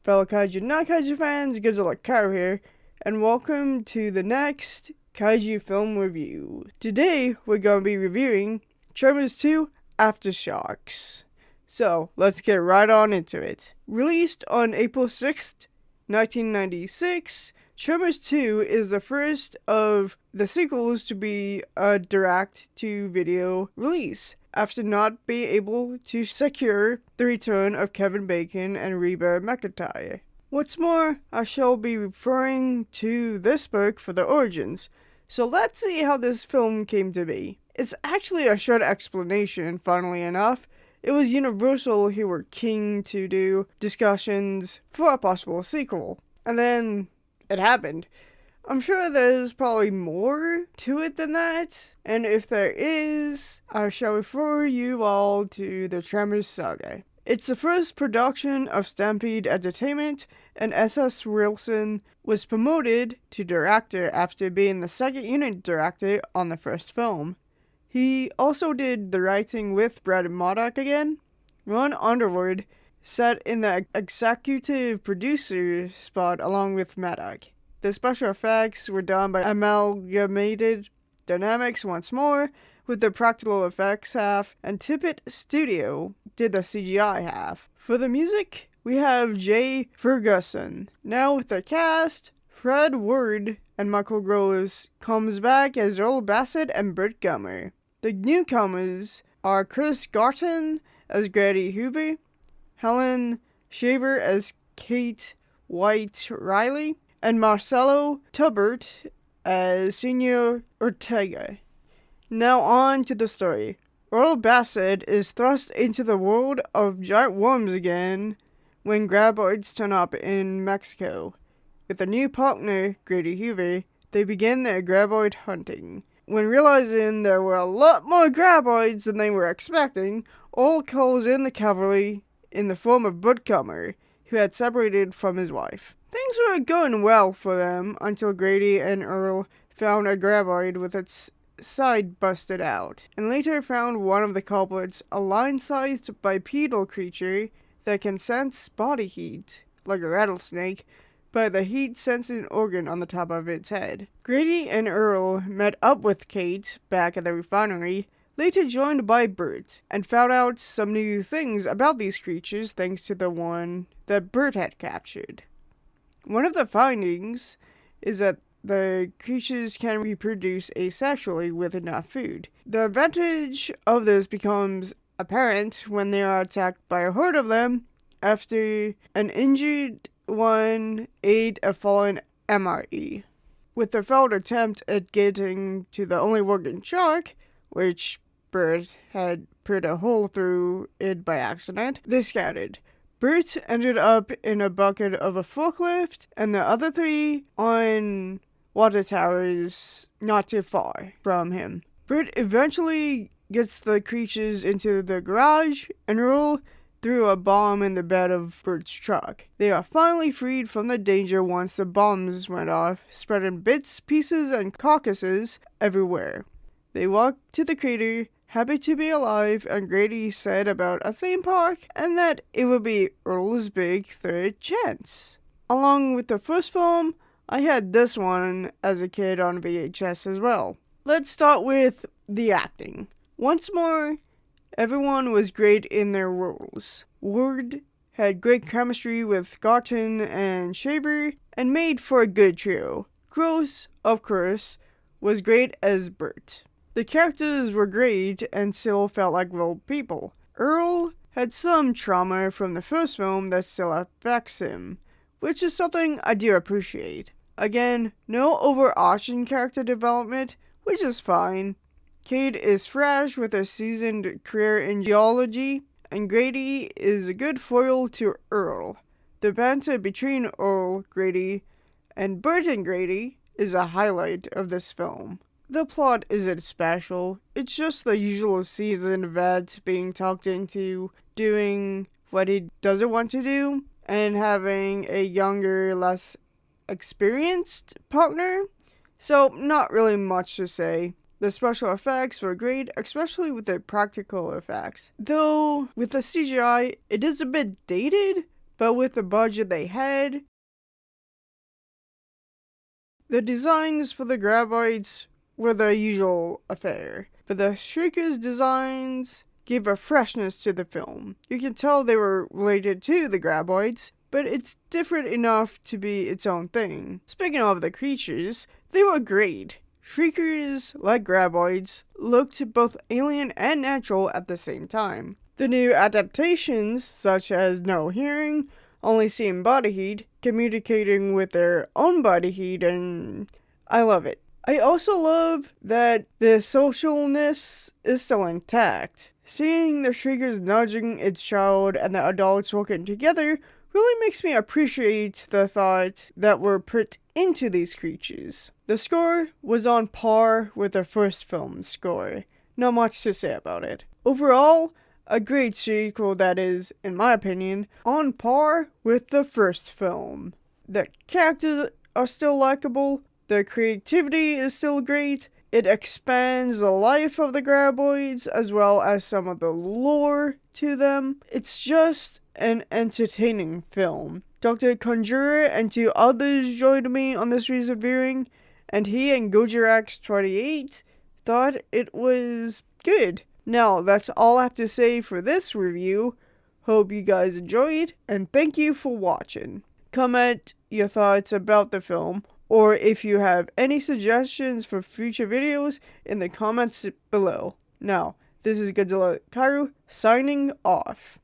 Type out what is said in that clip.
fellow kaiju and non-kaiju fans, Godzilla Karo here, and welcome to the next kaiju film review. Today, we're going to be reviewing Tremors 2 Aftershocks. So, let's get right on into it. Released on April 6th, 1996, Tremors 2 is the first of the sequels to be a direct-to-video release, after not being able to secure the return of Kevin Bacon and Reba McEntire. What's more, I shall be referring to this book for the origins, so let's see how this film came to be. It's actually a short explanation, funnily enough. It was Universal who were keen to do discussions for a possible sequel, and then it happened. I'm sure there's probably more to it than that, and if there is, I shall refer you all to the Tremors saga. It's the first production of Stampede Entertainment, and S.S. Wilson was promoted to director after being the second unit director on the first film. He also did the writing with Brad Murdock again. Ron Underwood sat in the executive producer spot along with Murdock. The special effects were done by Amalgamated Dynamics once more, with the practical effects half, and Tippett Studio did the CGI half. For the music, we have Jay Ferguson. Now with the cast, Fred Ward and Michael Gross comes back as Earl Bassett and Burt Gummer. The newcomers are Chris Garton as Grady Hoover, Helen Shaver as Kate White Riley, and Marcelo Tubert as Senor Ortega. Now on to the story. Earl Bassett is thrust into the world of giant worms again when graboids turn up in Mexico. With a new partner, Grady Hoover, they begin their graboid hunting. When realizing there were a lot more graboids than they were expecting, Earl calls in the cavalry in the form of Burt Gummer, who had separated from his wife. Things were going well for them until Grady and Earl found a graboid with its side busted out, and later found one of the culprits, a lion-sized bipedal creature that can sense body heat, like a rattlesnake, by the heat-sensing organ on the top of its head. Grady and Earl met up with Kate back at the refinery, later joined by Burt, and found out some new things about these creatures thanks to the one that Burt had captured. One of the findings is that the creatures can reproduce asexually with enough food. The advantage of this becomes apparent when they are attacked by a herd of them after an injured one ate a fallen MRE. With the failed attempt at getting to the only working shark, which Burt had put a hole through it by accident, they scattered. Burt ended up in a bucket of a forklift, and the other three on water towers not too far from him. Burt eventually gets the creatures into the garage, and Earl threw a bomb in the bed of Burt's truck. They are finally freed from the danger once the bombs went off, spreading bits, pieces, and carcasses everywhere. They walked to the crater, happy to be alive, and Grady said about a theme park, and that it would be Earl's big third chance. Along with the first film, I had this one as a kid on VHS as well. Let's start with the acting. Once more, everyone was great in their roles. Ward had great chemistry with Garton and Shaver, and made for a good trio. Gross, of course, was great as Burt. The characters were great and still felt like real people. Earl had some trauma from the first film that still affects him, which is something I do appreciate. Again, no overarching character development, which is fine. Kate is fresh with her seasoned career in geology, and Grady is a good foil to Earl. The banter between Earl, Grady, and Burt and Grady is a highlight of this film. The plot isn't special, it's just the usual seasoned vet being talked into doing what he doesn't want to do, and having a younger, less experienced partner, so not really much to say. The special effects were great, especially with the practical effects. Though, with the CGI, it is a bit dated, but with the budget they had, the designs for the graboids were the usual affair, but the Shriekers' designs gave a freshness to the film. You can tell they were related to the graboids, but it's different enough to be its own thing. Speaking of the creatures, they were great. Shriekers, like graboids, looked both alien and natural at the same time. The new adaptations, such as no hearing, only seeing body heat, communicating with their own body heat, and I love it. I also love that the socialness is still intact. Seeing the Shriekers nudging its child and the adults working together really makes me appreciate the thought that were put into these creatures. The score was on par with the first film's score. Not much to say about it. Overall, a great sequel that is, in my opinion, on par with the first film. The characters are still likable, their creativity is still great, it expands the life of the graboids as well as some of the lore to them. It's just an entertaining film. Dr. Conjurer and 2 others joined me on this recent viewing, and he and Gojirax28 thought it was good. Now, that's all I have to say for this review. Hope you guys enjoyed, and thank you for watching. Comment your thoughts about the film, or if you have any suggestions for future videos in the comments below. Now, this is Godzilla Karu signing off.